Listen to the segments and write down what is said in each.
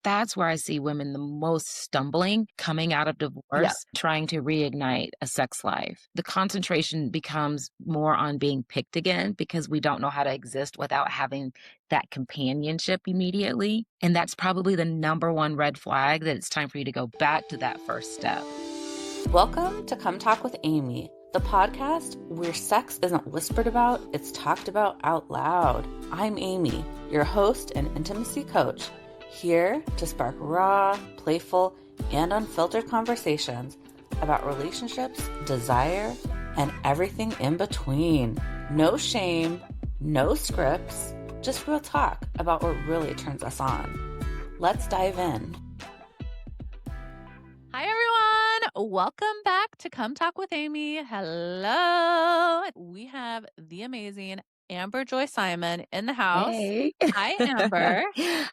that's where I see women the most stumbling coming out of Yeah. divorce, trying to reignite a sex life. The concentration becomes more on being picked again because we don't know how to exist without having that companionship immediately. And that's probably the number one red flag that it's time for you to go back to that first step. Welcome to Come Talk with Amy, the podcast where sex isn't whispered about, it's talked about out loud. I'm Amy, your host and intimacy coach, here to spark raw, playful, and unfiltered conversations about relationships, desire, and everything in between. No shame, no scripts, just real talk about what really turns us on. Let's dive in. Hi, everyone. Welcome back to Come Talk with Amy. Hello. We have the amazing Amber Joy Simon in the house. Hey. Hi, Amber.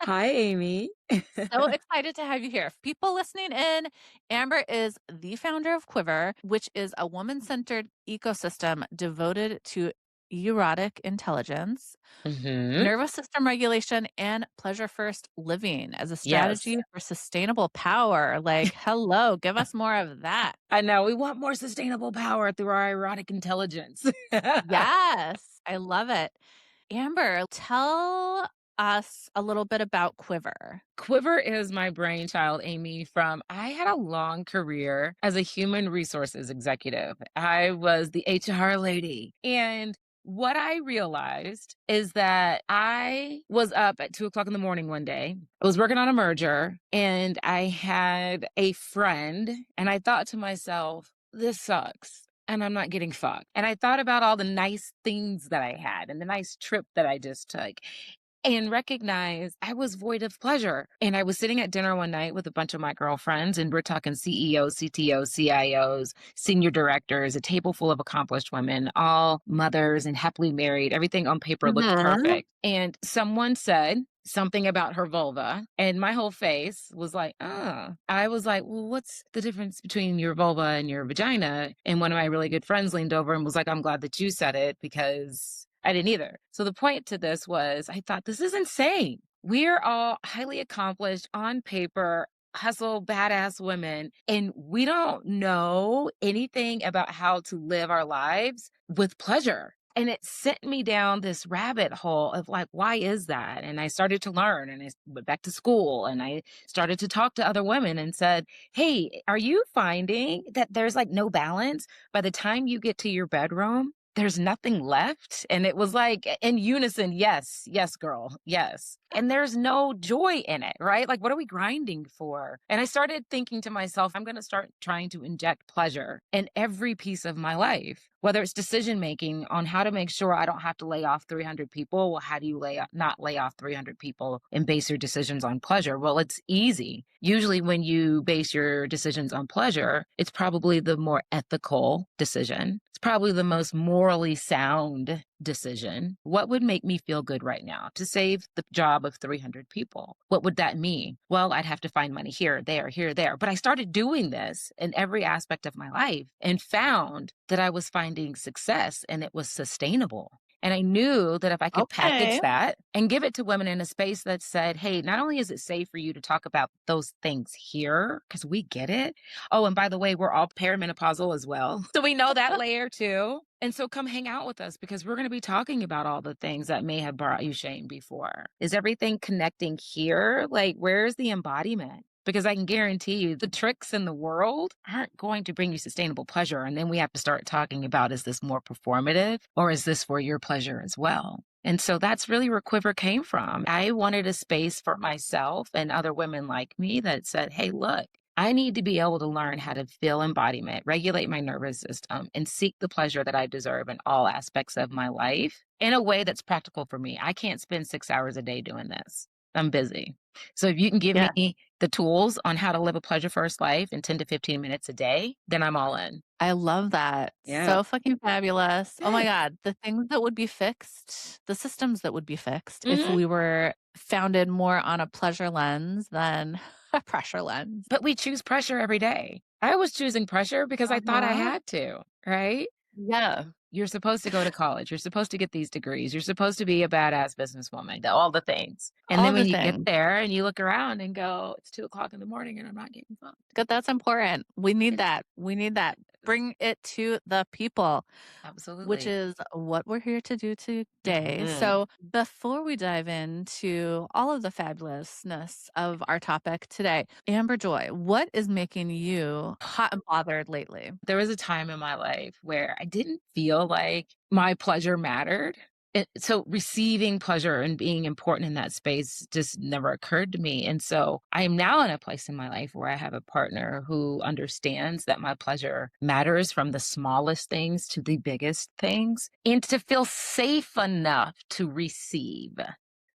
Hi, Amy. So excited to have you here. For people listening in, Amber is the founder of QUIVR, which is a woman-centered ecosystem devoted to erotic intelligence, Hmm. nervous system regulation, and pleasure first living as a Yes. strategy for sustainable power. Like, hello, give us more of that. I know. We want more sustainable power through our erotic intelligence. Yes, I love it. Amber, tell us a little bit about QUIVR. QUIVR is my brainchild, Amy, from I had a long career as a human resources executive. I was the HR lady. And what I realized is that I was up at 2 o'clock in the morning one day. I was working on a merger and I had a friend, and I thought to myself, this sucks. And I'm not getting fucked. And I thought about all the nice things that I had and the nice trip that I just took and recognized I was void of pleasure. And I was sitting at dinner one night with a bunch of my girlfriends, and we're talking CEOs, CTOs, CIOs, senior directors, a table full of accomplished women, all mothers and happily married. Everything on paper looked Mhm. perfect. And someone said something about her vulva, and my whole face was like, oh. I was like, well, what's the difference between your vulva and your vagina? And one of my really good friends leaned over and was like, I'm glad that you said it because I didn't either. So the point to this was I thought, this is insane. We're all highly accomplished on paper, hustle, badass women, and we don't know anything about how to live our lives with pleasure. And it sent me down this rabbit hole of like, why is that? And I started to learn, and I went back to school, and I started to talk to other women and said, hey, are you finding that there's like no balance? By the time you get to your bedroom, there's nothing left. And it was like in unison, yes, yes, girl, yes. And there's no joy in it, right? Like, what are we grinding for? And I started thinking to myself, I'm going to start trying to inject pleasure in every piece of my life, whether it's decision making on how to make sure I don't have to lay off 300 people. Well, how do you not lay off 300 people and base your decisions on pleasure? Well, it's easy. Usually, when you base your decisions on pleasure, it's probably the more ethical decision. It's probably the most morally sound decision. What would make me feel good right now to save the job of 300 people? What would that mean? Well, I'd have to find money here, there. But I started doing this in every aspect of my life and found that I was finding success and it was sustainable. And I knew that if I could package Okay. that and give it to women in a space that said, hey, not only is it safe for you to talk about those things here, because we get it. Oh, and by the way, we're all perimenopausal as well. So we know that layer too. And so come hang out with us because we're going to be talking about all the things that may have brought you shame before. Is everything connecting here? Like, where's the embodiment? Because I can guarantee you the tricks in the world aren't going to bring you sustainable pleasure. And then we have to start talking about, is this more performative or is this for your pleasure as well? And so that's really where QUIVR came from. I wanted a space for myself and other women like me that said, hey, look, I need to be able to learn how to feel embodiment, regulate my nervous system, and seek the pleasure that I deserve in all aspects of my life in a way that's practical for me. I can't spend 6 hours a day doing this. I'm busy. So if you can give Yeah. me the tools on how to live a pleasure first life in 10 to 15 minutes a day, then I'm all in. I love that. Yeah. So fucking fabulous. Oh my God. The things that would be fixed, the systems that would be fixed if Hmm. we were founded more on a pleasure lens than a pressure lens. But we choose pressure every day. I was choosing pressure because I thought I Uh-huh. had to, right? Yeah. You're supposed to go to college. You're supposed to get these degrees. You're supposed to be a badass businesswoman, all the things. And All then the when you get things. there and you look around and go, it's 2 o'clock in the morning and I'm not getting fucked. Good, that's important. We need It that. We need that. is. Bring it to the people, which Absolutely. is what we're here to do today. Mhm. So, before we dive into all of the fabulousness of our topic today, Amber Joy, what is making you hot and bothered lately? There was a time in my life where I didn't feel like my pleasure mattered. So receiving pleasure and being important in that space just never occurred to me. And so I am now in a place in my life where I have a partner who understands that my pleasure matters from the smallest things to the biggest things and to feel safe enough to receive.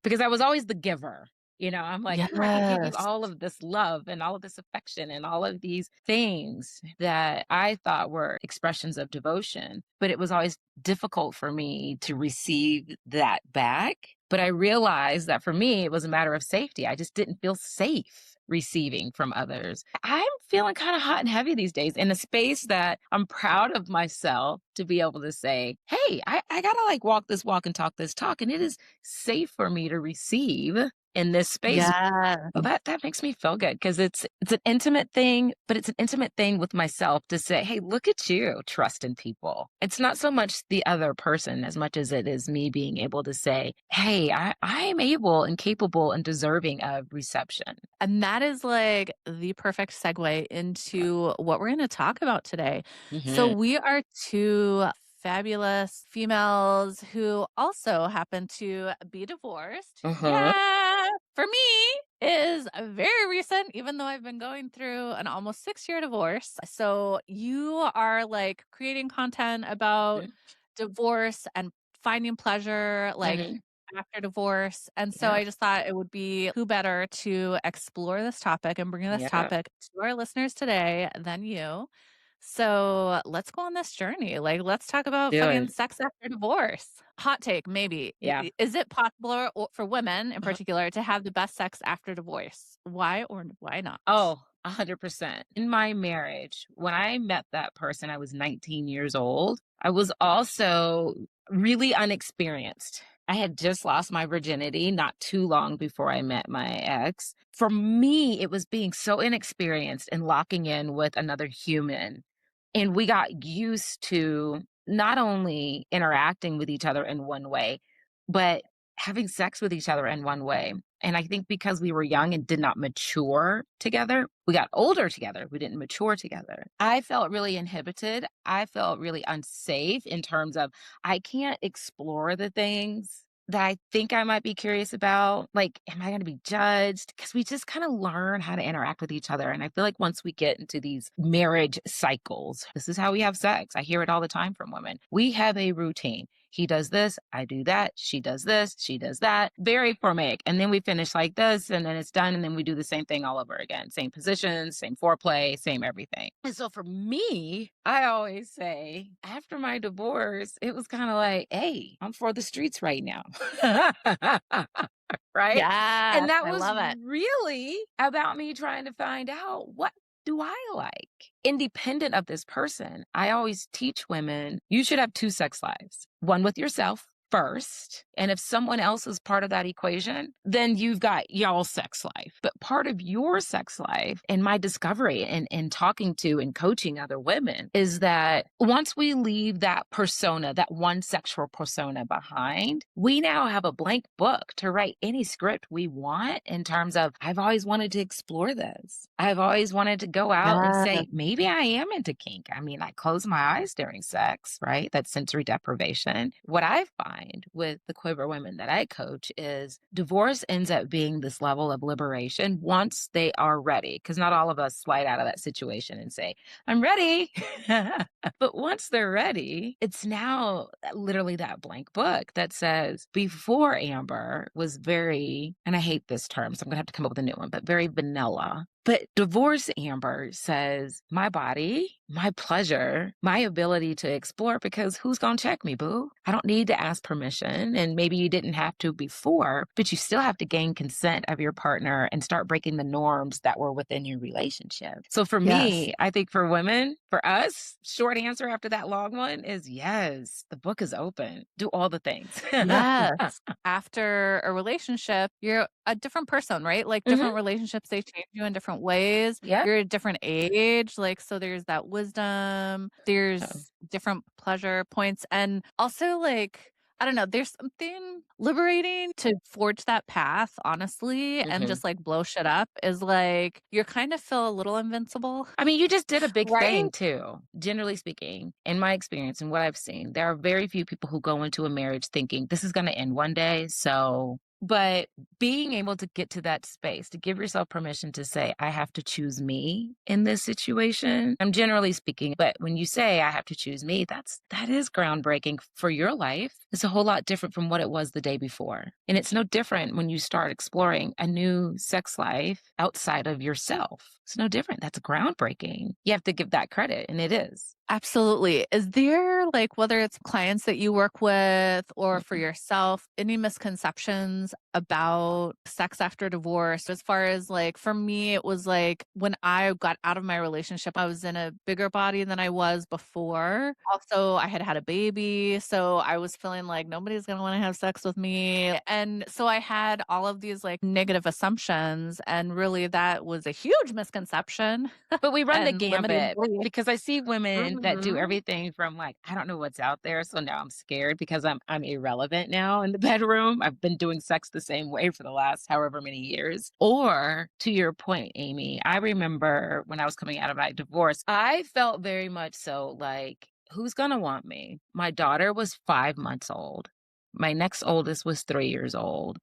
Because I was always the giver. I'm like, "Ooh, I can give you Yes. all of this love and all of this affection and all of these things that I thought were expressions of devotion." But it was always difficult for me to receive that back. But I realized that for me, it was a matter of safety. I just didn't feel safe receiving from others. I'm feeling kind of hot and heavy these days in a space that I'm proud of myself to be able to say, hey, I got to like walk this walk and talk this talk. And it is safe for me to receive in this space. Yeah. Well, that makes me feel good because it's an intimate thing, but it's an intimate thing with myself to say, "Hey, look at you trusting people." It's not so much the other person as much as it is me being able to say, "Hey, I am able and capable and deserving of reception." And that is like the perfect segue into what we're going to talk about today. So, Mhm. we are two fabulous females who also happen to be divorced. Mhm. Yeah. For me, is very recent, even though I've been going through an almost 6-year divorce. So, you are like creating content about Mhm. divorce and finding pleasure, like Mhm. after divorce. And so Yeah. I just thought it would be who better to explore this topic and bring this Yeah. topic to our listeners today than you. So let's go on this journey. Like, let's talk about Do fucking it. sex after divorce. Hot take, maybe. Yeah. Is it possible for women in Uh-huh. particular to have the best sex after divorce? Why or why not? Oh, 100%. In my marriage, when I met that person, I was 19 years old. I was also really unexperienced. I had just lost my virginity not too long before I met my ex. For me, it was being so inexperienced and locking in with another human. And we got used to not only interacting with each other in one way, but having sex with each other in one way. And I think because we were young and did not mature together, we got older together. We didn't mature together. I felt really inhibited. I felt really unsafe in terms of I can't explore the things that I think I might be curious about. Like, am I going to be judged? Because we just kind of learn how to interact with each other. And I feel like once we get into these marriage cycles, this is how we have sex. I hear it all the time from women. We have a routine. He does this, I do that. She does this, she does that. Very formaic. And then we finish like this, and then it's done. And then we do the same thing all over again. Same positions, same foreplay, same everything. And so for me, I always say after my divorce, it was kind of like, hey, I'm for the streets right now. Right? Yes, And that I was love it. really about me trying to find out what do I like? Independent of this person, I always teach women you should have two sex lives, one with yourself first. And if someone else is part of that equation, then you've got y'all's sex life. But part of your sex life and my discovery and talking to and coaching other women is that once we leave that persona, that one sexual persona behind, we now have a blank book to write any script we want in terms of, I've always wanted to explore this. I've always wanted to go out and Yeah. say, maybe I am into kink. I mean, I close my eyes during sex, right? That's sensory deprivation. What I find with the QUIVR women that I coach is divorce ends up being this level of liberation once they are ready. Because not all of us slide out of that situation and say, I'm ready. But once they're ready, it's now literally that blank book that says, before Amber was very, and I hate this term, so I'm going to have to come up with a new one, but very vanilla. But divorce, Amber, says my body, my pleasure, my ability to explore, because who's going to check me, boo? I don't need to ask permission. And maybe you didn't have to before, but you still have to gain consent of your partner and start breaking the norms that were within your relationship. So for Yes. me, I think for women, for us, short answer after that long one is yes, the book is open. Do all the things. Yes. After a relationship, you're a different person, right? Like Hmm. different relationships, they change you in different ways. Yep. You're a different age. Like, so there's that wisdom, Oh, there's different pleasure points. And also, like, I don't know, there's something liberating to forge that path, honestly, and mhm. just like blow shit up is like, you kind of feel a little invincible, I mean, you just did a big right? thing too. Generally speaking, in my experience and what I've seen, there are very few people who go into a marriage thinking this is going to end one day. So, but being able to get to that space, to give yourself permission to say, I have to choose me in this situation. I'm generally speaking, but when you say I have to choose me, that is groundbreaking for your life. It's a whole lot different from what it was the day before. And it's no different when you start exploring a new sex life outside of yourself. It's no different. That's groundbreaking. You have to give that credit, and it is. Absolutely. Is there, like, whether it's clients that you work with or for Mhm. yourself, any misconceptions about sex after divorce? As far as, like, for me, it was like when I got out of my relationship, I was in a bigger body than I was before. Also, I had had a baby. So I was feeling like nobody's going to want to have sex with me. And so I had all of these, like, negative assumptions. And really, that was a huge misconception But we run the and limiting gambit belief. because I see women that do Mhm. everything from like, I don't know what's out there, so now I'm scared because I'm irrelevant now in the bedroom. I've been doing sex the same way for the last however many years. Or to your point, Amy, I remember when I was coming out of my divorce, I felt very much so like, who's gonna want me? My daughter was 5 months old. My next oldest was 3 years old.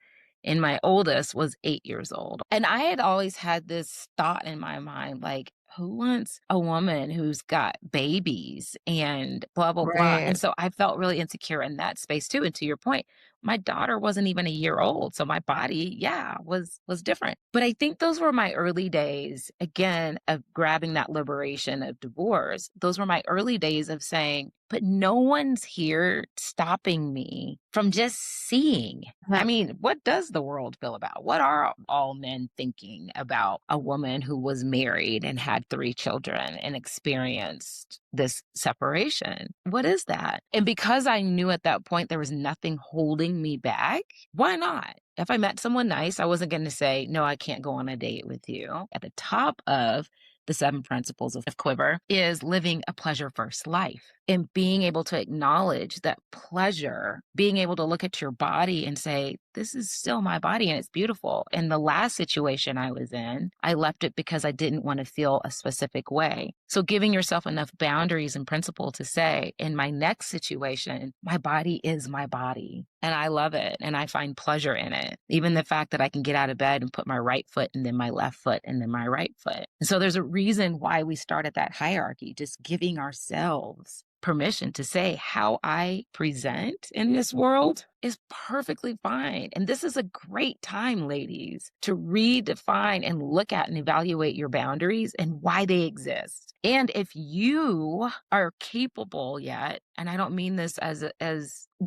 And my oldest was 8 years old. And I had always had this thought in my mind like, who wants a woman who's got babies and blah, blah, blah. Right. And so I felt really insecure in that space too. And to your point, my daughter wasn't even a year old. So my body, yeah, was different. But I think those were my early days, again, of grabbing that liberation of divorce. Those were my early days of saying, but no one's here stopping me from just seeing. I Yeah. mean, what does the world feel about? What are all men thinking about a woman who was married and had three children and experienced this separation? What is that? And because I knew at that point there was nothing holding me back, why not? If I met someone nice, I wasn't going to say, no, I can't go on a date with you. At the top of the seven principles of QUIVR is living a pleasure first life and being able to acknowledge that pleasure, being able to look at your body and say, this is still my body and it's beautiful. In the last situation I was in, I left it because I didn't want to feel a specific way. So giving yourself enough boundaries and principle to say, in my next situation, my body is my body and I love it and I find pleasure in it. Even the fact that I can get out of bed and put my right foot and then my left foot and then my right foot. And so there's a reason why we start at that hierarchy, just giving ourselves permission to say how I present in this world is perfectly fine. And this is a great time, ladies, to redefine and look at and evaluate your boundaries and why they exist. And if you are capable yet, and I don't mean this as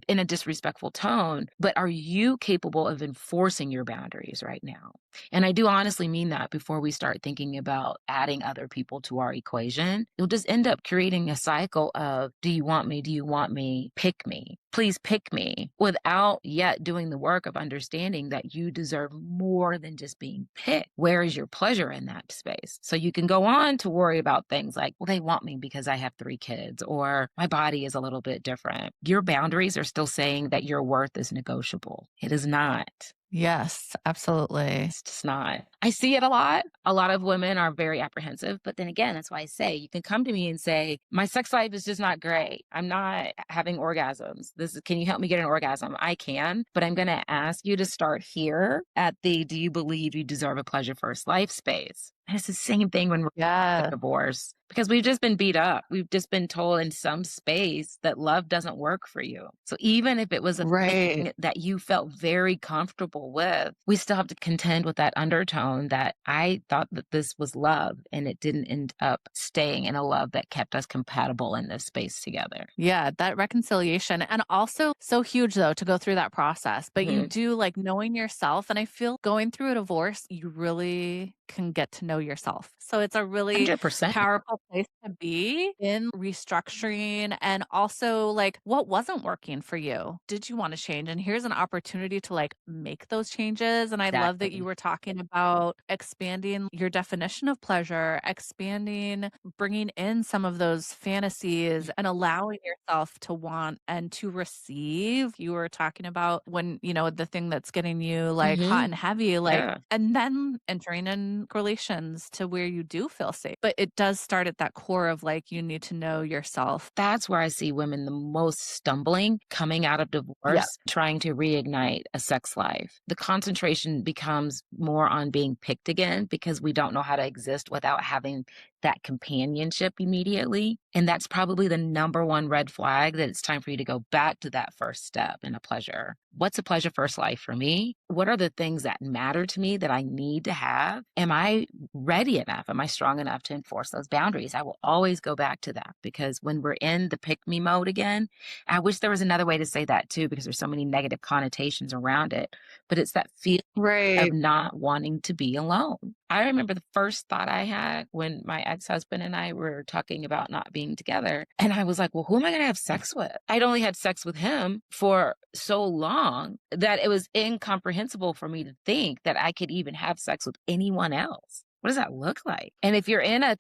in a disrespectful tone, but are you capable of enforcing your boundaries right now? And I do honestly mean that before we start thinking about adding other people to our equation. You'll just end up creating a cycle of, do you want me? Do you want me? Pick me. Please pick me, without yet doing the work of understanding that you deserve more than just being picked. Where is your pleasure in that space? So you can go on to worry about things like, well, they want me because I have 3 kids, or my body is a little bit different. Your boundaries are still saying that your worth is negotiable. It is not. Yes, absolutely. It's just not. I see it a lot. A lot of women are very apprehensive. But then again, that's why I say you can come to me and say, my sex life is just not great. I'm not having orgasms. Can you help me get an orgasm? I can, but I'm going to ask you to start here at the do you believe you deserve a pleasure first life space? And it's the same thing when we're a Yeah. divorce because we've just been beat up. We've just been told in some space that love doesn't work for you. So even if it was a Right. thing that you felt very comfortable with, we still have to contend with that undertone that I thought that this was love and it didn't end up staying in a love that kept us compatible in this space together. Yeah, that reconciliation. And also so huge though to go through that process. But you Mhm. do like knowing yourself. And I feel going through a divorce, you really can get to know yourself. So it's a really 100%. powerful place to be in restructuring and also like what wasn't working for you. Did you want to change? And here's an opportunity to like make those changes. And I love that you Exactly. were talking about expanding your definition of pleasure, expanding bringing in some of those fantasies and allowing yourself to want and to receive. You were talking about when, the thing that's getting you like hot Mhm. and heavy, like, Yeah. and then entering in relations to where you do feel safe. But it does start at that core of like, you need to know yourself. That's where I see women the most stumbling coming out of Yeah. divorce, trying to reignite a sex life. The concentration becomes more on being picked again because we don't know how to exist without having that companionship immediately. And that's probably the number one red flag that it's time for you to go back to that first step in a pleasure. What's a pleasure first life for me? What are the things that matter to me that I need to have? Am I ready enough? Am I strong enough to enforce those boundaries? I will always go back to that because when we're in the pick me mode again, I wish there was another way to say that too, because there's so many negative connotations around it. But it's that feeling of Right. not wanting to be alone. I remember the first thought I had when my ex-husband and I were talking about not being together. And I was like, well, who am I going to have sex with? I'd only had sex with him for so long that it was incomprehensible for me to think that I could even have sex with anyone else. What does that look like? And if you're in a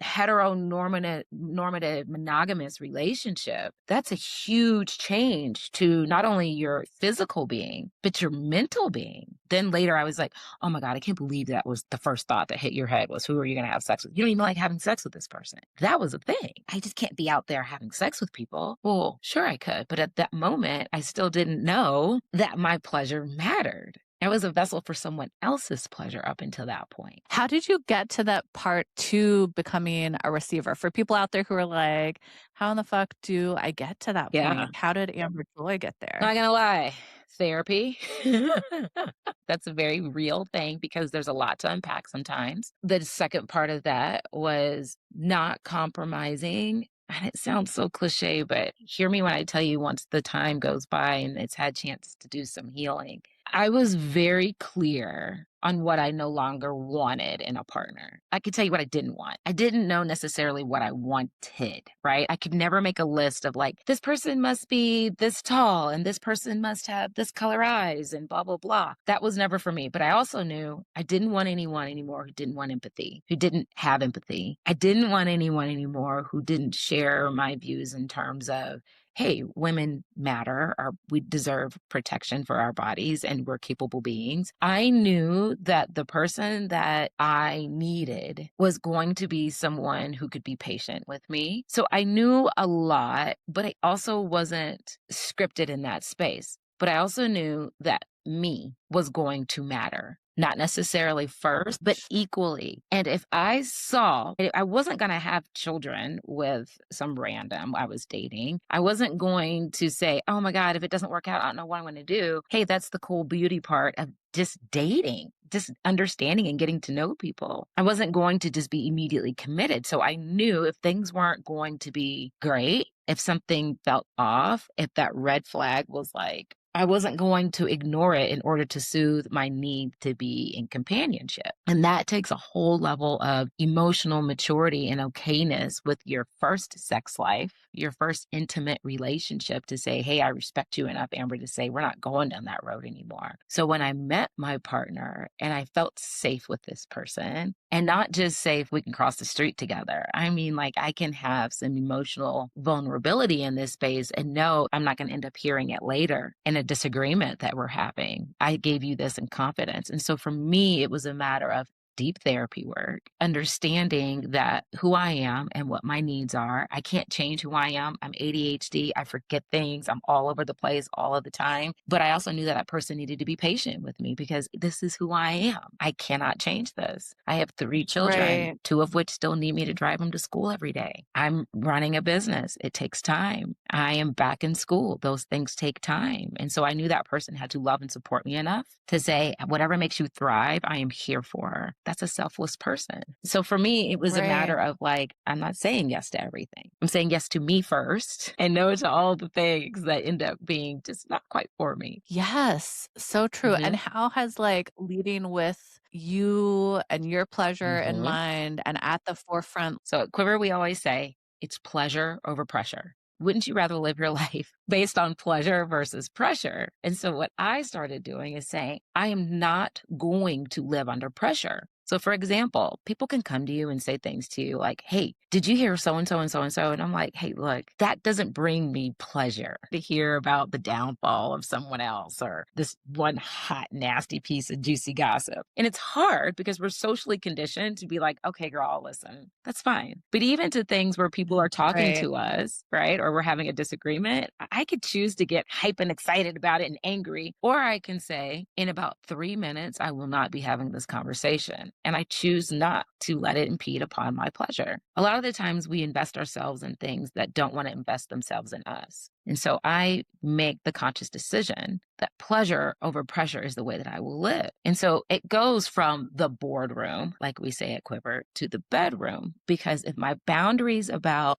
normative monogamous relationship, that's a huge change to not only your physical being, but your mental being. Then later I was like, oh my God, I can't believe that was the first thought that hit your head was who are you going to have sex with? You don't even like having sex with this person. That was a thing. I just can't be out there having sex with people. Well, sure I could. But at that moment, I still didn't know that my pleasure mattered. I was a vessel for someone else's pleasure up until that point. How did you get to that part to becoming a receiver? For people out there who are like, how in the fuck do I get to that Yeah. point? How did Amber Joy get there? Not gonna lie, therapy. That's a very real thing because there's a lot to unpack sometimes. The second part of that was not compromising. And it sounds so cliche, but hear me when I tell you once the time goes by and it's had chances to do some healing. I was very clear on what I no longer wanted in a partner. I could tell you what I didn't want. I didn't know necessarily what I wanted, right? I could never make a list of like, this person must be this tall and this person must have this color eyes and blah, blah, blah. That was never for me. But I also knew I didn't want anyone anymore who didn't want empathy, who didn't have empathy. I didn't want anyone anymore who didn't share my views in terms of, hey, women matter, or we deserve protection for our bodies and we're capable beings. I knew that the person that I needed was going to be someone who could be patient with me. So I knew a lot, but I also wasn't scripted in that space. But I also knew that me was going to matter. Not necessarily first, but equally. And if I saw, I wasn't going to have children with some random I was dating. I wasn't going to say, oh my God, if it doesn't work out, I don't know what I'm going to do. Hey, that's the cool beauty part of just dating, just understanding and getting to know people. I wasn't going to just be immediately committed. So I knew if things weren't going to be great, if something felt off, if that red flag was like, I wasn't going to ignore it in order to soothe my need to be in companionship. And that takes a whole level of emotional maturity and okayness with your first sex life, your first intimate relationship to say, hey, I respect you enough, Amber, to say, we're not going down that road anymore. So when I met my partner and I felt safe with this person, and not just safe, we can cross the street together. I mean, like I can have some emotional vulnerability in this space and know I'm not going to end up hearing it later in a disagreement that we're having. I gave you this in confidence. And so for me, it was a matter of deep therapy work, understanding that who I am and what my needs are. I can't change who I am. I'm ADHD. I forget things. I'm all over the place all of the time. But I also knew that that person needed to be patient with me because this is who I am. I cannot change this. I have 3 children, Right. 2 of which still need me to drive them to school every day. I'm running a business. It takes time. I am back in school. Those things take time. And so I knew that person had to love and support me enough to say, whatever makes you thrive, I am here for her. That's a selfless person. So for me, it was a Right. matter of like, I'm not saying yes to everything. I'm saying yes to me first and no to all the things that end up being just not quite for me. Yes, so true. And Hmm. how has like leading with you and your pleasure in Hmm. mind and at the forefront. So at Quiver, we always say it's pleasure over pressure. Wouldn't you rather live your life based on pleasure versus pressure? And so what I started doing is saying, I am not going to live under pressure. So for example, people can come to you and say things to you like, hey, did you hear so and so and so and so? And I'm like, hey, look, that doesn't bring me pleasure to hear about the downfall of someone else or this one hot, nasty piece of juicy gossip. And it's hard because we're socially conditioned to be like, okay, girl, listen, that's fine. But even to things where people are talking Right. to us, right, or we're having a disagreement, I could choose to get hype and excited about it and angry. Or I can say, in about 3 minutes, I will not be having this conversation. And I choose not to let it impede upon my pleasure. A lot of the times we invest ourselves in things that don't want to invest themselves in us. And so I make the conscious decision that pleasure over pressure is the way that I will live. And so it goes from the boardroom, like we say at Quiver, to the bedroom. Because if my boundaries about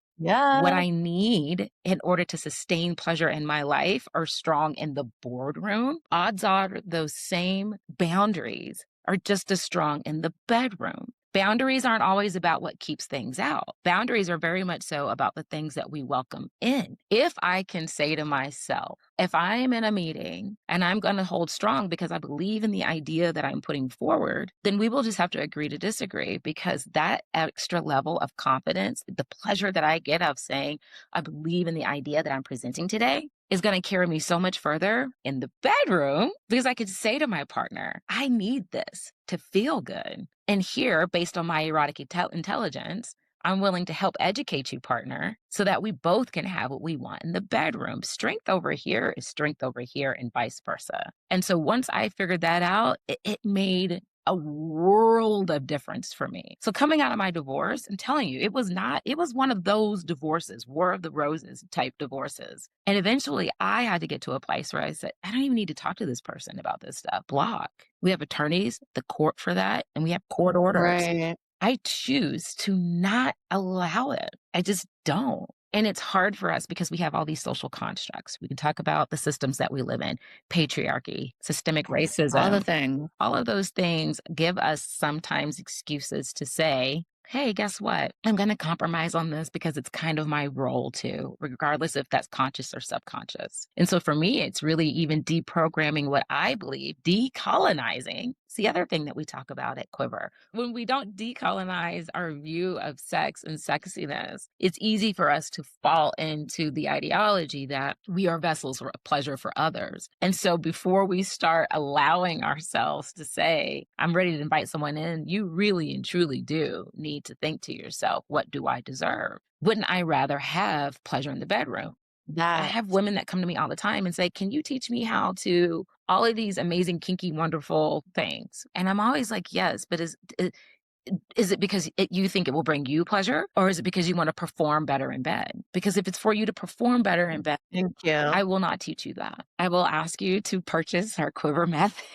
what Yeah. I need in order to sustain pleasure in my life are strong in the boardroom, odds are those same boundaries are just as strong in the bedroom. Boundaries aren't always about what keeps things out. Boundaries are very much so about the things that we welcome in. If I can say to myself, if I am in a meeting and I'm going to hold strong because I believe in the idea that I'm putting forward, then we will just have to agree to disagree because that extra level of confidence, the pleasure that I get of saying, I believe in the idea that I'm presenting today, is going to carry me so much further in the bedroom because I could say to my partner, I need this to feel good. And here, based on my erotic intelligence, I'm willing to help educate you, partner, so that we both can have what we want in the bedroom. Strength over here is strength over here, and vice versa. And so once I figured that out, it made a world of difference for me. So coming out of my divorce, I'm telling you, it was one of those divorces, War of the Roses type divorces. And eventually I had to get to a place where I said, I don't even need to talk to this person about this stuff. Block. We have attorneys, the court for that, and we have court orders. Right. I choose to not allow it. I just don't. And it's hard for us because we have all these social constructs. We can talk about the systems that we live in, patriarchy, systemic All the racism. things. All of those things give us sometimes excuses to say, hey, guess what? I'm going to compromise on this because it's kind of my role too, regardless if that's conscious or subconscious. And so for me, it's really even deprogramming what I believe, decolonizing. It's the other thing that we talk about at Quiver. When we don't decolonize our view of sex and sexiness, it's easy for us to fall into the ideology that we are vessels of pleasure for others. And so before we start allowing ourselves to say, I'm ready to invite someone in, you really and truly do need to think to yourself, what do I deserve? Wouldn't I rather have pleasure in the bedroom? I That. have women that come to me all the time and say, can you teach me how to all of these amazing, kinky, wonderful things? And I'm always like, yes, but is it because you think it will bring you pleasure or is it because you want to perform better in bed? Because if it's for you to perform better in bed, Thank you. I will not teach you that. I will ask you to purchase our Quiver Method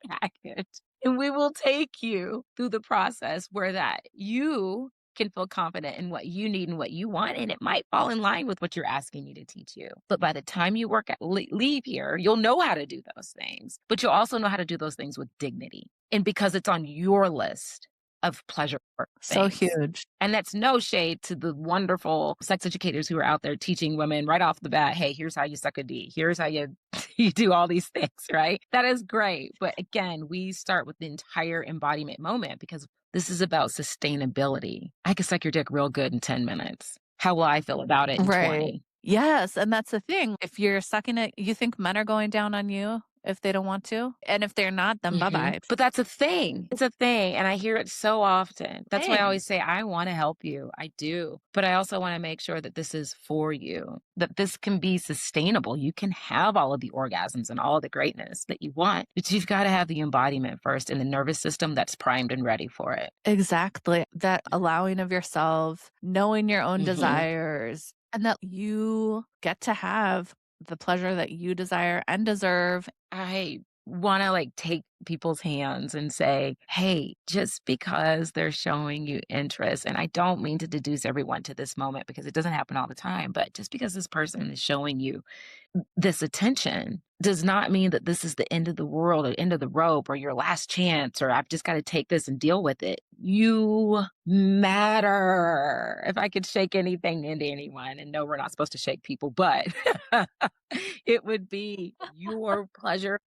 package, and we will take you through the process where that you can feel confident in what you need and what you want, and it might fall in line with what you're asking me to teach you. But by the time you work at leave here, you'll know how to do those things, but you'll also know how to do those things with dignity, and because it's on your list of pleasure So things. huge. And that's no shade to the wonderful sex educators who are out there teaching women right off the bat, hey, here's how you suck a D. Here's how you you do all these things, right? That is great. But again, we start with the entire embodiment moment because this is about sustainability. I can suck your dick real good in 10 minutes. How will I feel about it in Right. 20? Yes, and that's the thing. If you're sucking it, you think men are going down on you? if they don't want to. And if they're not, then bye-bye. But that's a thing. It's a thing. And I hear it so often. That's why I Thing. always say, I want to help you. I do. But I also want to make sure that this is for you, that this can be sustainable. You can have all of the orgasms and all of the greatness that you want, but you've got to have the embodiment first in the nervous system that's primed and ready for it. Exactly. That allowing of yourself, knowing your own desires, and that you get to have the pleasure that you desire and deserve. I want to like take people's hands and say, hey, just because they're showing you interest, and I don't mean to deduce everyone to this moment because it doesn't happen all the time, but just because this person is showing you this attention does not mean that this is the end of the world or end of the rope or your last chance or I've just got to take this and deal with it. You matter. If I could shake anything into anyone, and no, we're not supposed to shake people, but it would be your pleasure.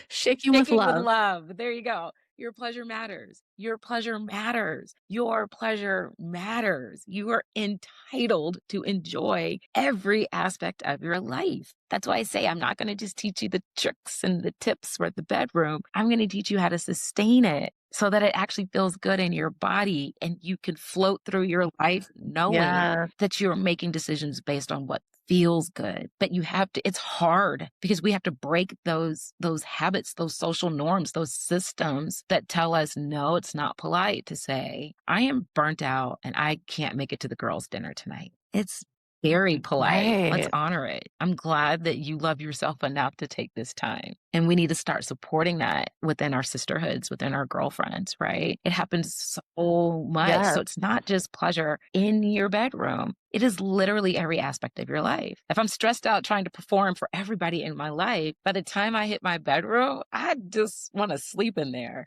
Shaking with Shaking with love. love. There you go. Your pleasure matters. Your pleasure matters. Your pleasure matters. You are entitled to enjoy every aspect of your life. That's why I say I'm not going to just teach you the tricks and the tips for the bedroom. I'm going to teach you how to sustain it so that it actually feels good in your body and you can float through your life knowing Yeah. that you're making decisions based on what feels good. But you have to, it's hard because we have to break those habits, those social norms, those systems that tell us, no, it's not polite to say, I am burnt out and I can't make it to the girls' dinner tonight. It's very polite. Let's Right. honor it. I'm glad that you love yourself enough to take this time. And we need to start supporting that within our sisterhoods, within our girlfriends, right? It happens so much. Yes. So it's not just pleasure in your bedroom. It is literally every aspect of your life. If I'm stressed out trying to perform for everybody in my life, by the time I hit my bedroom, I just want to sleep in there.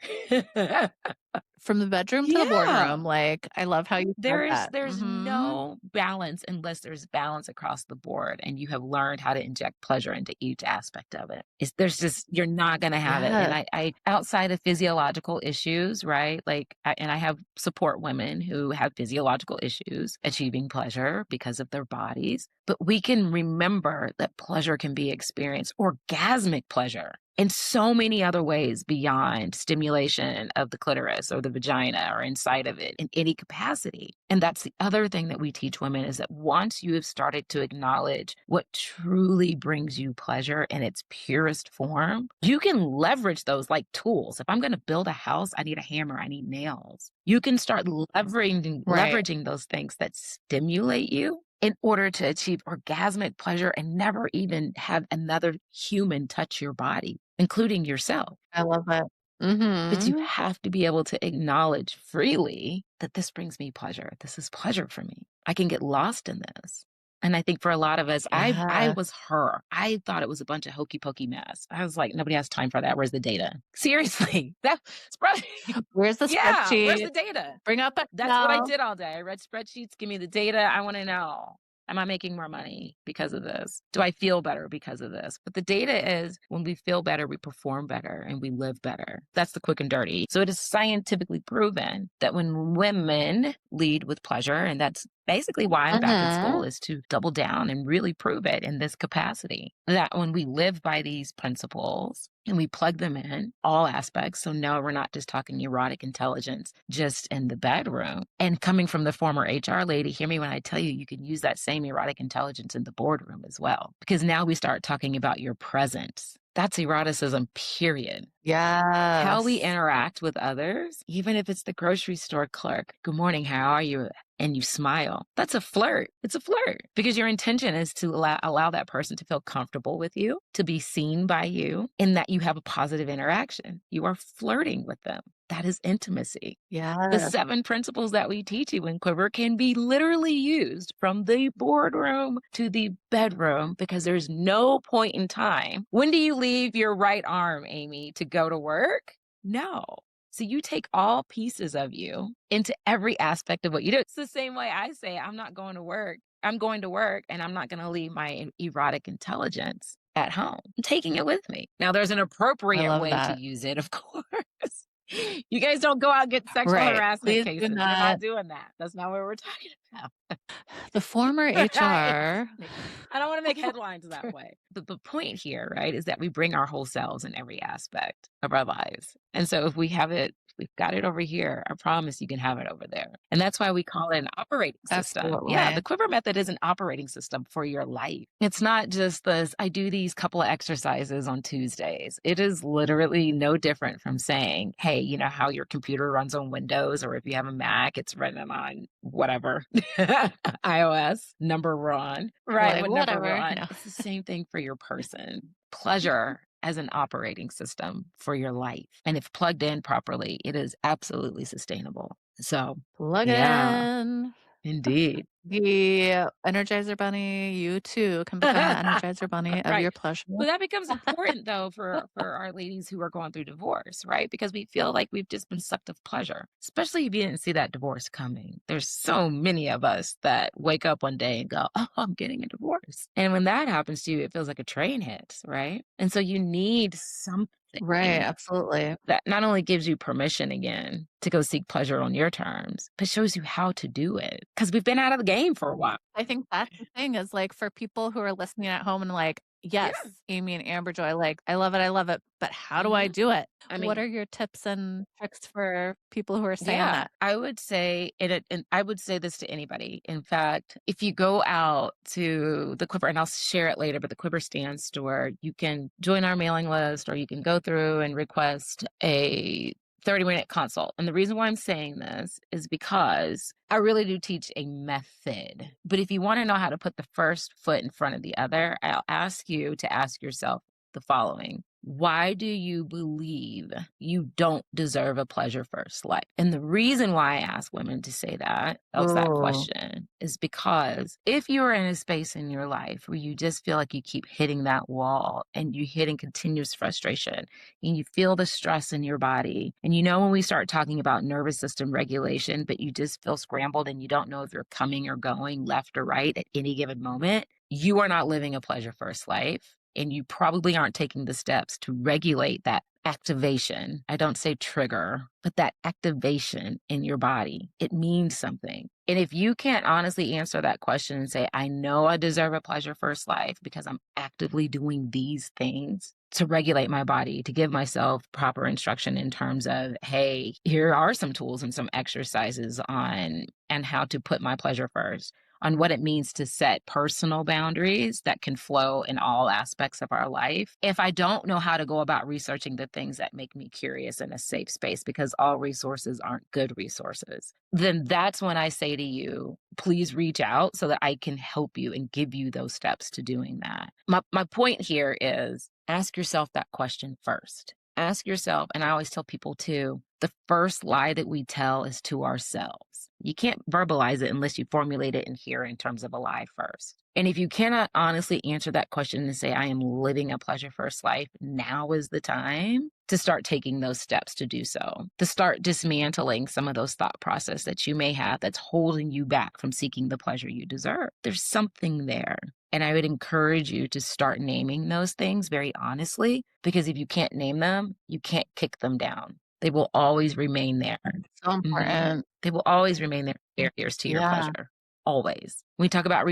From the bedroom to the Yeah. boardroom. Like, I love how you said that. There's no balance unless there's balance across the board and you have learned how to inject pleasure into each aspect of it. There's just, you're not going to have it. And Yes. I outside of physiological issues, right? Like, and I have support women who have physiological issues achieving pleasure because of their bodies. But we can remember that pleasure can be experienced, orgasmic pleasure, in so many other ways beyond stimulation of the clitoris or the vagina or inside of it in any capacity. And that's the other thing that we teach women is that once you have started to acknowledge what truly brings you pleasure in its purest form, you can leverage those like tools. If I'm going to build a house, I need a hammer, I need nails. You can start leveraging those things that stimulate you in order to achieve orgasmic pleasure and never even have another human touch your body, including yourself. I love it. But you have to be able to acknowledge freely that this brings me pleasure. This is pleasure for me. I can get lost in this. And I think for a lot of us, I Yeah. was her. I thought it was a bunch of hokey pokey mess. I was like, nobody has time for that. Where's the data? Seriously, that's probably Where's the yeah. Where's spreadsheet? the data? Bring up That's what I Excel. did all day. I read spreadsheets. Give me the data. I want to know. Am I making more money because of this? Do I feel better because of this? But the data is when we feel better, we perform better and we live better. That's the quick and dirty. So it is scientifically proven that when women lead with pleasure, and that's basically why I'm back in school, is to double down and really prove it in this capacity. That when we live by these principles and we plug them in all aspects. So no, we're not just talking erotic intelligence just in the bedroom. And coming from the former HR lady, hear me when I tell you, you can use that same erotic intelligence in the boardroom as well. Because now we start talking about your presence. That's eroticism, period. Yes. How we interact with others, even if it's the grocery store clerk. Good morning, how are you? And you smile. That's a flirt. It's a flirt because your intention is to allow that person to feel comfortable with you, to be seen by you, and that you have a positive interaction. You are flirting with them. That is intimacy. The Yeah. 7 principles that we teach you in QUIVR can be literally used from the boardroom to the bedroom because there's no point in time. When do you leave your right arm, Amy, to go to work? No. So you take all pieces of you into every aspect of what you do. It's the same way I say, I'm not going to work. I'm going to work and I'm not going to leave my erotic intelligence at home. I'm taking it with me. Now, there's an I appropriate love way to that. use it, of course. You guys don't go out and get sexual Right. harassment Please do cases. We're not not. doing that. That's not what we're talking about. The former HR. Exactly. I don't wanna make headlines that way. But the point here, right, is that we bring our whole selves in every aspect of our lives. And so if we've got it over here, I promise you can have it over there. And that's why we call it an operating system. Yeah, the Absolutely. Quiver method is an operating system for your life. It's not just this, I do these couple of exercises on Tuesdays. It is literally no different from saying, hey, you know how your computer runs on Windows, or if you have a Mac, it's running on whatever iOS, number one, right? Like, What number whatever. one? No. It's the same thing for your person. Pleasure as an operating system for your life. And if plugged in properly, it is absolutely sustainable. So, Plug yeah, in. indeed. The Energizer Bunny, you too can become the Energizer Bunny of Right. your pleasure. Well, that becomes important though for our ladies who are going through divorce, right? Because we feel like we've just been sucked of pleasure, especially if you didn't see that divorce coming. There's so many of us that wake up one day and go, "Oh, I'm getting a divorce." And when that happens to you, it feels like a train hits, right? And so you need something Right, absolutely. that not only gives you permission again to go seek pleasure on your terms, but shows you how to do it. Because we've been out of the game for a while. I think that's the thing is like for people who are listening at home and like, yes, Yeah. Amy and Amber Joy, like, I love it, but how do I Mhm. do it? I What mean, are your tips and tricks for people who are saying yeah, that? I would say and I would say this to anybody. In fact, if you go out to the Quiver, and I'll share it later, but the Quiver Stand store, you can join our mailing list or you can go through and request a 30-minute consult. And the reason why I'm saying this is because I really do teach a method. But if you want to know how to put the first foot in front of the other, I'll ask you to ask yourself the following. Why do you believe you don't deserve a pleasure first life? And the reason why I ask women to say that, else that Oh, question, is because if you're in a space in your life where you just feel like you keep hitting that wall and you're hitting continuous frustration and you feel the stress in your body, and you know when we start talking about nervous system regulation, but you just feel scrambled and you don't know if you're coming or going left or right at any given moment, you are not living a pleasure first life. And you probably aren't taking the steps to regulate that activation. I don't say trigger, but that activation in your body. It means something. And if you can't honestly answer that question and say, I know I deserve a pleasure first life because I'm actively doing these things to regulate my body, to give myself proper instruction in terms of, hey, here are some tools and some exercises on and how to put my pleasure first, on what it means to set personal boundaries that can flow in all aspects of our life. If I don't know how to go about researching the things that make me curious in a safe space, because all resources aren't good resources, then that's when I say to you, please reach out so that I can help you and give you those steps to doing that. My point here is ask yourself that question first. Ask yourself, and I always tell people too, the first lie that we tell is to ourselves. You can't verbalize it unless you formulate it in here in terms of a lie first. And if you cannot honestly answer that question and say, I am living a pleasure first life, now is the time to start taking those steps to do so, to start dismantling some of those thought process that you may have that's holding you back from seeking the pleasure you deserve. There's something there. And I would encourage you to start naming those things very honestly, because if you can't name them, you can't kick them down. They will always remain there. so Mhm. important. They will always remain there, barriers to your Yeah. pleasure. Always. When we talk about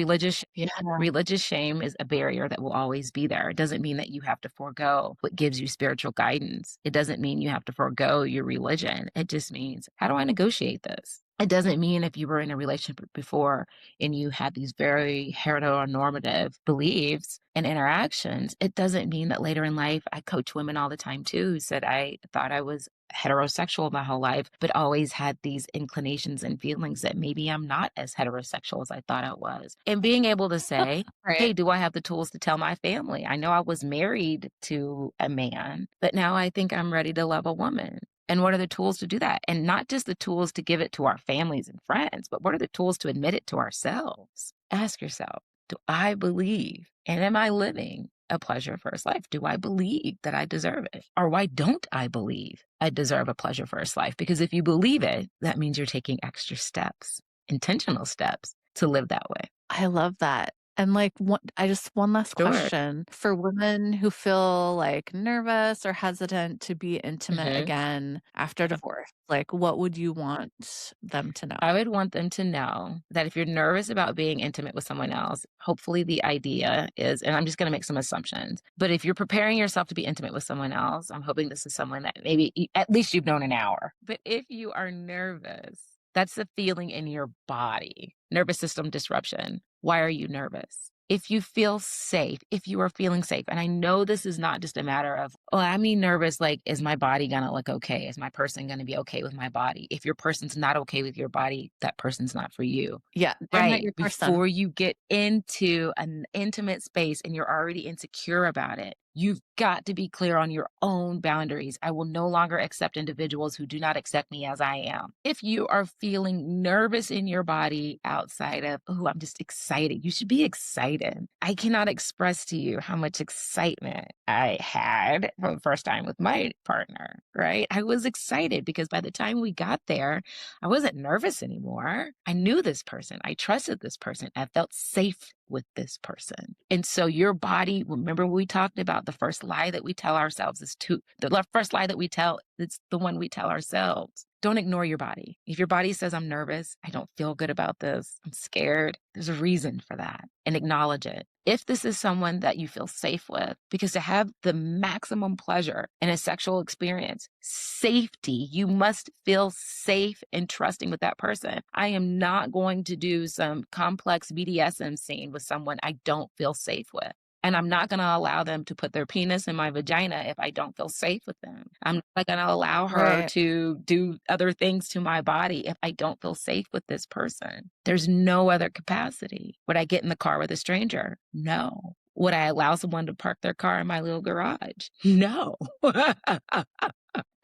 Yeah. religious shame is a barrier that will always be there. It doesn't mean that you have to forego what gives you spiritual guidance. It doesn't mean you have to forego your religion. It just means, how do I negotiate this? It doesn't mean if you were in a relationship before and you had these very heteronormative beliefs and interactions, it doesn't mean that later in life, I coach women all the time too, who said, I thought I was heterosexual my whole life, but always had these inclinations and feelings that maybe I'm not as heterosexual as I thought I was. And being able to say, Right. hey, do I have the tools to tell my family? I know I was married to a man, but now I think I'm ready to love a woman. And what are the tools to do that? And not just the tools to give it to our families and friends, but what are the tools to admit it to ourselves? Ask yourself, do I believe and am I living a pleasure first life? Do I believe that I deserve it? Or why don't I believe I deserve a pleasure first life? Because if you believe it, that means you're taking extra steps, intentional steps to live that way. I love that. And like one last Sure. question for women who feel like nervous or hesitant to be intimate Mhm. again after divorce, like what would you want them to know? I would want them to know that if you're nervous about being intimate with someone else, hopefully the idea is, and I'm just going to make some assumptions, but if you're preparing yourself to be intimate with someone else, I'm hoping this is someone that maybe at least you've known an hour. But if you are nervous, that's the feeling in your body, nervous system disruption. Why are you nervous? If you feel safe, if you are feeling safe, and I know this is not just a matter of, oh, I mean, nervous, like, is my body gonna look okay? Is my person gonna be okay with my body? If your person's not okay with your body, that person's not for you. Yeah, they're not Right. your person. Before you get into an intimate space and you're already insecure about it, you've got to be clear on your own boundaries. I will no longer accept individuals who do not accept me as I am. If you are feeling nervous in your body outside of, oh, I'm just excited, you should be excited. I cannot express to you how much excitement I had for the first time with my partner, right? I was excited because by the time we got there, I wasn't nervous anymore. I knew this person. I trusted this person. I felt safe with this person. And so your body, remember we talked about the first lie that we tell ourselves is the first lie that we tell, it's the one we tell ourselves. Don't ignore your body. If your body says, I'm nervous, I don't feel good about this, I'm scared, there's a reason for that, and acknowledge it. If this is someone that you feel safe with, because to have the maximum pleasure in a sexual experience, safety, you must feel safe and trusting with that person. I am not going to do some complex BDSM scene with someone I don't feel safe with. And I'm not going to allow them to put their penis in my vagina if I don't feel safe with them. I'm not going to allow her Right. to do other things to my body if I don't feel safe with this person. There's no other capacity. Would I get in the car with a stranger? No. Would I allow someone to park their car in my little garage? No.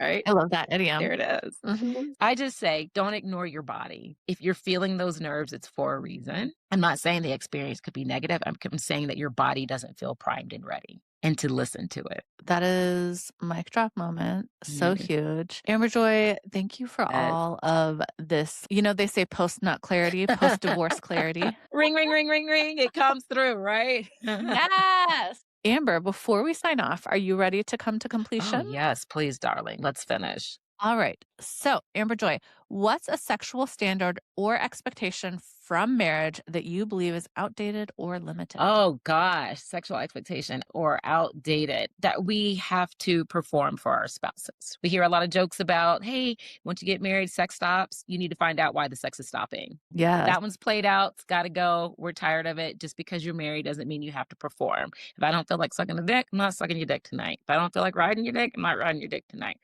Right? I love that idiom. There it is. Mhm. I just say, don't ignore your body. If you're feeling those nerves, it's for a reason. I'm not saying the experience could be negative. I'm saying that your body doesn't feel primed and ready and to listen to it. That is mic drop moment. So Mhm. huge. Amber Joy, thank you for Yes. all of this. You know, they say post nut clarity, post divorce clarity. Ring, ring, ring, ring, ring. It comes through, right? Yes. Amber, before we sign off, are you ready to come to Oh, completion? yes, please, darling. Let's finish. All right. So, Amber Joy, what's a sexual standard or expectation from marriage that you believe is outdated or limited? Oh gosh, sexual expectation or outdated that we have to perform for our spouses. We hear a lot of jokes about, hey, once you get married, sex stops. You need to find out why the sex is stopping. Yes, That one's played out. It's got to go. We're tired of it. Just because you're married doesn't mean you have to perform. If I don't feel like sucking the dick, I'm not sucking your dick tonight. If I don't feel like riding your dick, I'm not riding your dick tonight.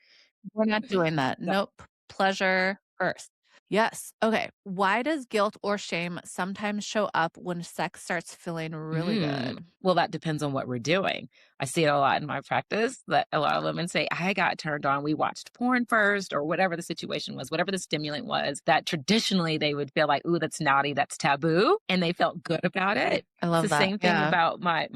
we're not doing that. So Nope. Pleasure first. Yes. Okay. Why does guilt or shame sometimes show up when sex starts feeling really good? Well, that depends on what we're doing. I see it a lot in my practice that a lot of women say, I got turned on. We watched porn first, or whatever the situation was, whatever the stimulant was, that traditionally they would feel like, ooh, that's naughty, that's taboo. And they felt good about it. I It's the love that. same thing Yeah. about my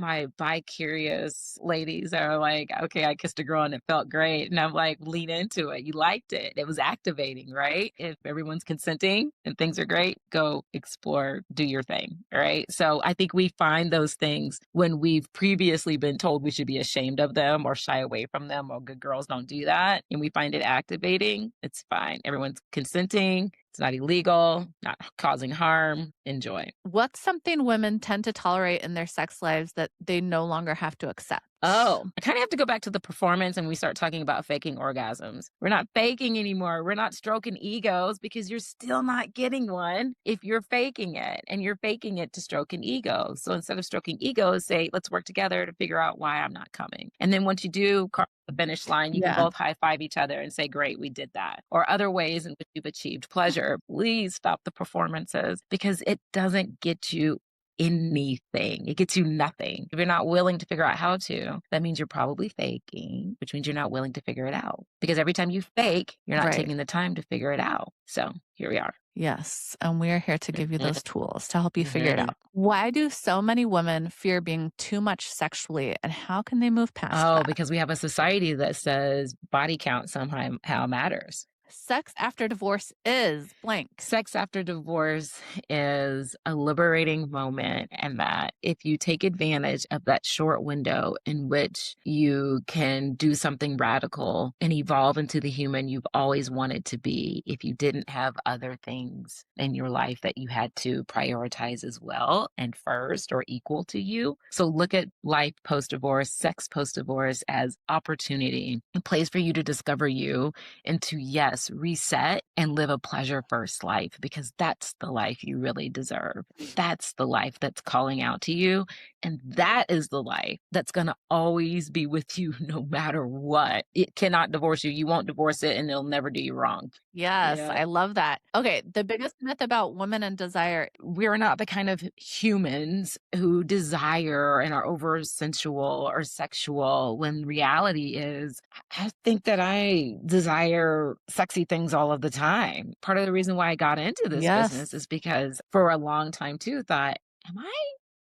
bi-curious ladies that are like, okay, I kissed a girl and it felt great. And I'm like, lean into it. You liked it. It was activating, right? If everyone's consenting and things are great, go explore, do your thing, right? So I think we find those things when we've previously been told we should be ashamed of them or shy away from them, or good girls don't do that. And we find it activating. It's fine. Everyone's consenting. It's not illegal, not causing harm. Enjoy. What's something women tend to tolerate in their sex lives that they no longer have to accept? Oh, I kind of have to go back to the performance and we start talking about faking orgasms. We're not faking anymore. We're not stroking egos because you're still not getting one if you're faking it, and you're faking it to stroke an ego. So instead of stroking egos, say, let's work together to figure out why I'm not coming. And then once you do cross the finish line, you can Yeah. both high five each other and say, great, we did that. Or other ways in which you've achieved pleasure. Please stop the performances because it doesn't get you anything. It gets you nothing. If you're not willing to figure out how to, that means you're probably faking, which means you're not willing to figure it out. Because every time you fake, you're not Right. taking the time to figure it out. So here we are. Yes. And we are here to give you Mhm. those tools to help you figure it Mhm. out. Why do so many women fear being too much sexually, and how can they move past Oh, that? because we have a society that says body count somehow matters. Sex after divorce is blank. Sex after divorce is a liberating moment, and that if you take advantage of that short window in which you can do something radical and evolve into the human you've always wanted to be, if you didn't have other things in your life that you had to prioritize as well and first or equal to you. So look at life post divorce, sex post divorce as opportunity, a place for you to discover you and to, yes, reset and live a pleasure first life, because that's the life you really deserve. That's the life that's calling out to you. And that is the life that's going to always be with you no matter what. It cannot divorce you. You won't divorce it, and it'll never do you wrong. Yes, Yeah. I love that. Okay, the biggest myth about women and desire. We're not the kind of humans who desire and are over sensual or sexual, when reality is, I think that I desire sexy things all of the time. Part of the reason why I got into this business Yes. is because for a long time too, thought, am I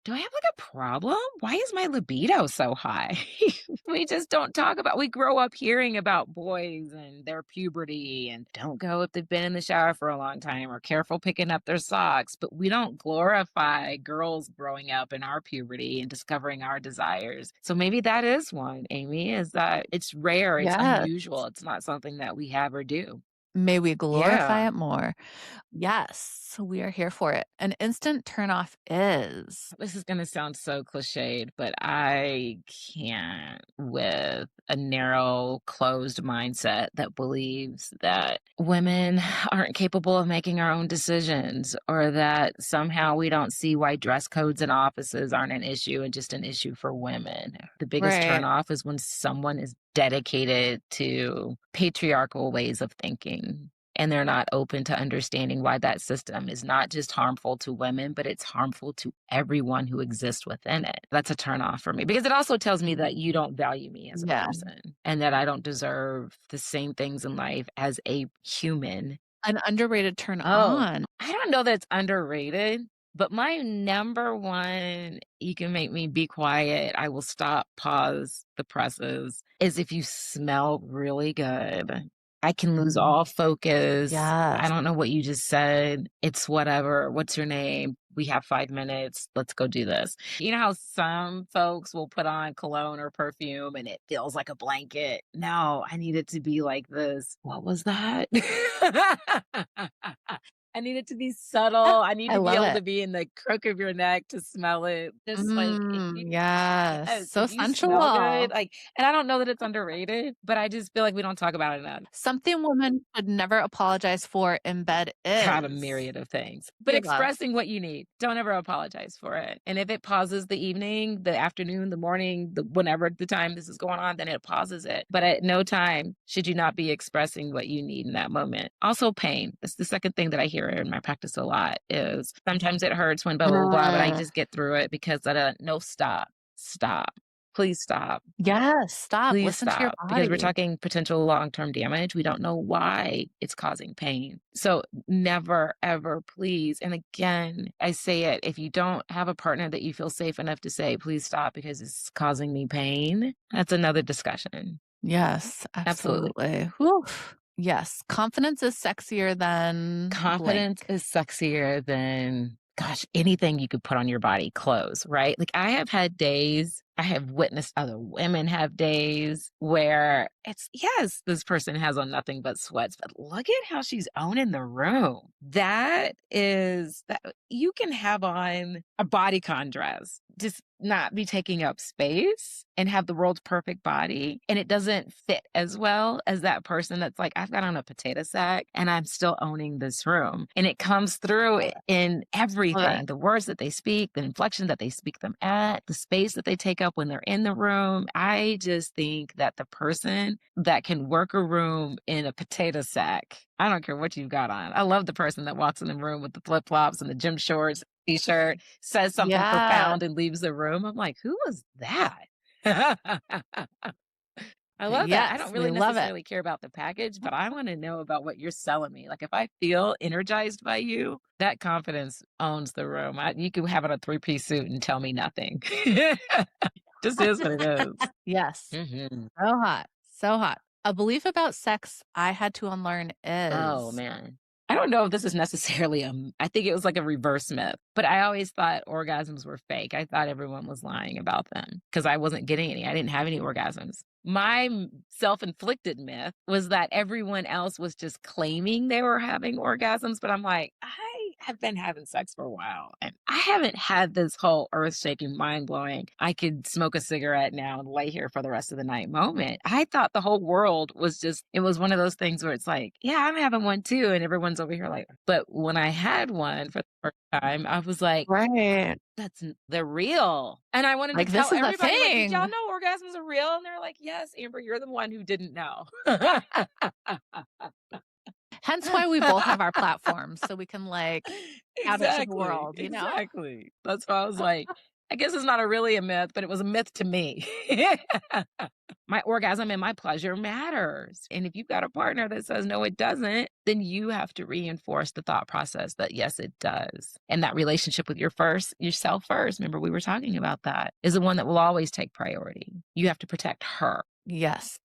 do I have like a problem? Why is my libido so high? We just don't talk about, we grow up hearing about boys and their puberty and don't go if they've been in the shower for a long time or careful picking up their socks, but we don't glorify girls growing up in our puberty and discovering our desires. So maybe that is one, Amy, is that it's rare, it's Yes. unusual, it's not something that we have or do. May we glorify Yeah. it more. Yes, we are here for it. An instant turnoff is. This is going to sound so cliched, but I can't with a narrow, closed mindset that believes that women aren't capable of making our own decisions, or that somehow we don't see why dress codes in offices aren't an issue and just an issue for women. The biggest Right. turnoff is when someone is dedicated to patriarchal ways of thinking, and they're not open to understanding why that system is not just harmful to women, but it's harmful to everyone who exists within it. That's a turnoff for me, because it also tells me that you don't value me as a Yeah. person and that I don't deserve the same things in life as a human. An underrated turn Oh, on. I don't know that it's underrated, but my number one, you can make me be quiet, I will stop, pause the presses, is if you smell really good. I can lose all focus. I Yes. don't know what you just said. It's whatever. What's your name? We have 5 minutes. Let's go do this. You know how some folks will put on cologne or perfume and it feels like a blanket? No, I need it to be like this. What was that? I need it to be subtle. I need I to be love able to it. be in the crook of your neck to smell it. Just like Yes. yes, So if you smell good, sensual. like, and I don't know that it's underrated, but I just feel like we don't talk about it enough. Something women should never apologize for in bed God, a is myriad of things. But free love. expressing what you need. Don't ever apologize for it. And if it pauses the evening, the afternoon, the morning, the whenever the time this is going on, then it pauses it. But at no time should you not be expressing what you need in that moment. Also pain. That's the second thing that I hear in my practice a lot is sometimes it hurts when blah, blah, blah, blah, but I Mm. just get through it because I don't, no, stop. Stop. Please stop. Yes, stop. Please Listen to your stop, because we're body. talking potential long-term damage. We don't know why it's causing pain. So never, ever, please. And again, I say it, if you don't have a partner that you feel safe enough to say, please stop because it's causing me pain, that's another discussion. Yes, Absolutely. absolutely. Whew. Yes, confidence is sexier than Confidence blank. is sexier than, gosh, anything you could put on your body, clothes, right? Like I have had days, I have witnessed other women have days where it's, yes, this person has on nothing but sweats, but look at how she's owning the room. That is that you can have on a bodycon dress, just not be taking up space and have the world's perfect body. And it doesn't fit as well as that person that's like, I've got on a potato sack and I'm still owning this room. And it comes through in Love it. everything, the words that they speak, the inflection that they speak them at, the space that they take up when they're in the room. I just think that the person that can work a room in a potato sack, I don't care what you've got on. I love the person that walks in the room with the flip flops and the gym shorts, t-shirt, says something Yeah. profound and leaves the room. I'm like, who was that? I love that. I Yes, don't we really love it. necessarily care about the package, but I want to know about what you're selling me. Like if I feel energized by you, that confidence owns the room. You can have on a three-piece suit and tell me nothing. Just is what it is. Yes. Mhm. So hot. So hot. A belief about sex I had to unlearn Oh, is man. I don't know if this is necessarily I think it was like a reverse myth, but I always thought orgasms were fake. I thought everyone was lying about them because I wasn't getting any. I didn't have any orgasms. My self-inflicted myth was that everyone else was just claiming they were having orgasms, but I'm like, I have been having sex for a while and I haven't had this whole earth-shaking, mind-blowing, I could smoke a cigarette now and lay here for the rest of the night moment. I thought the whole world was just, it was one of those things where it's like, yeah, I'm having one too. And everyone's over here like, but when I had one for the first time, I was like, right. they're real. And I wanted to Like, this tell is a everybody, like, did y'all thing. know orgasms are real? And they're like, yes, Amber, you're the one who didn't know. Hence why we both have our platforms so we can like out it to the Exactly, world, you know? exactly. That's why I was like, I guess it's not really a myth, but it was a myth to me. My orgasm and my pleasure matters. And if you've got a partner that says, no, it doesn't, then you have to reinforce the thought process that, yes, it does. And that relationship with yourself first, remember we were talking about that, is the one that will always take priority. You have to protect her. Yes,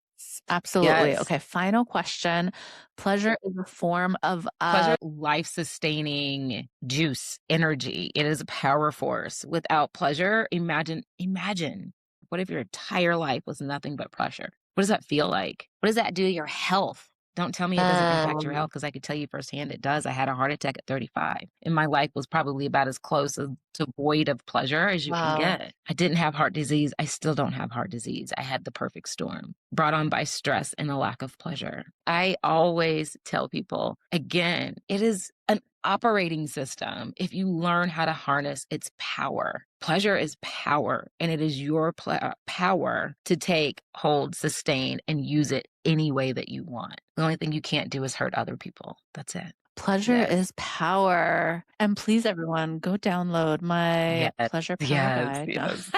absolutely. Yes. Okay, final question. Pleasure is a form of Pleasure, life-sustaining juice, energy. It is a power force. Without pleasure, imagine, what if your entire life was nothing but pleasure? What does that feel like? What does that do to your health? Don't tell me it doesn't impact your health because I could tell you firsthand it does. I had a heart attack at 35, and my life was probably about as close to void of pleasure as you can wow. get. I didn't have heart disease. I still don't have heart disease. I had the perfect storm brought on by stress and a lack of pleasure. I always tell people, again, it is an operating system if you learn how to harness its power. Pleasure is power, and it is your power to take, hold, sustain, and use it any way that you want. The only thing you can't do is hurt other people. That's it. Pleasure Yes. is power. And please, everyone, go download my Yes. Pleasure Power Yes. Guide. Yes.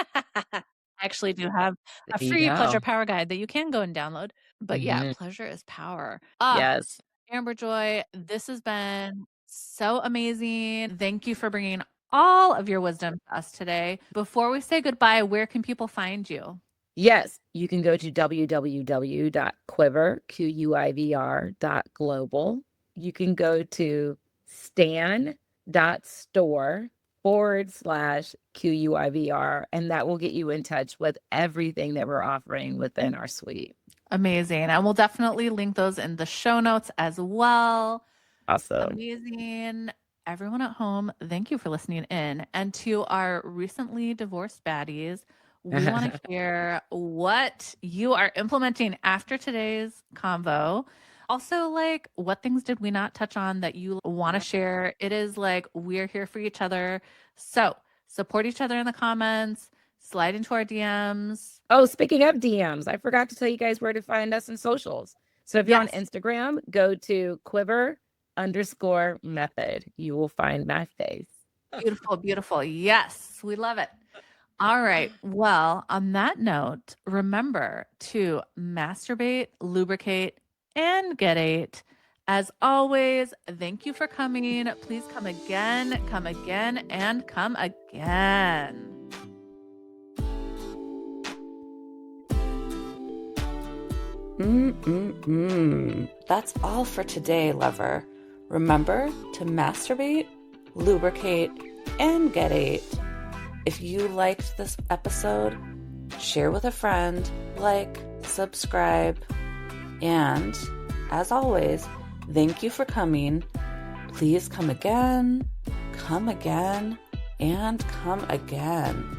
I actually do have a There you free Pleasure go. Power Guide that you can go and download. But yeah, Mhm. pleasure is power. Yes. Amber Joy, this has been so amazing. Thank you for bringing all of your wisdom to us today. Before we say goodbye, where can people find you? Yes, you can go to www.QUIVR.global. You can go to stan.store/QUIVR, and that will get you in touch with everything that we're offering within our suite. Amazing. And we'll definitely link those in the show notes as well. Awesome. Amazing. Everyone at home, thank you for listening in. And to our recently divorced baddies, we want to hear what you are implementing after today's convo. Also, like, what things did we not touch on that you want to share? It is like we're here for each other. So support each other in the comments, slide into our DMs. Oh, speaking of DMs, I forgot to tell you guys where to find us in socials. So if you're on Yes. Instagram, go to QUIVR_method. You will find my face. Beautiful, beautiful. Yes, we love it. All right. Well, on that note, remember to masturbate, lubricate, and get ate. As always, thank you for coming. Please come again, and come again. That's all for today, lover. Remember to masturbate, lubricate, and get ate. If you liked this episode, share with a friend, like, subscribe, and as always, thank you for coming. Please come again, and come again.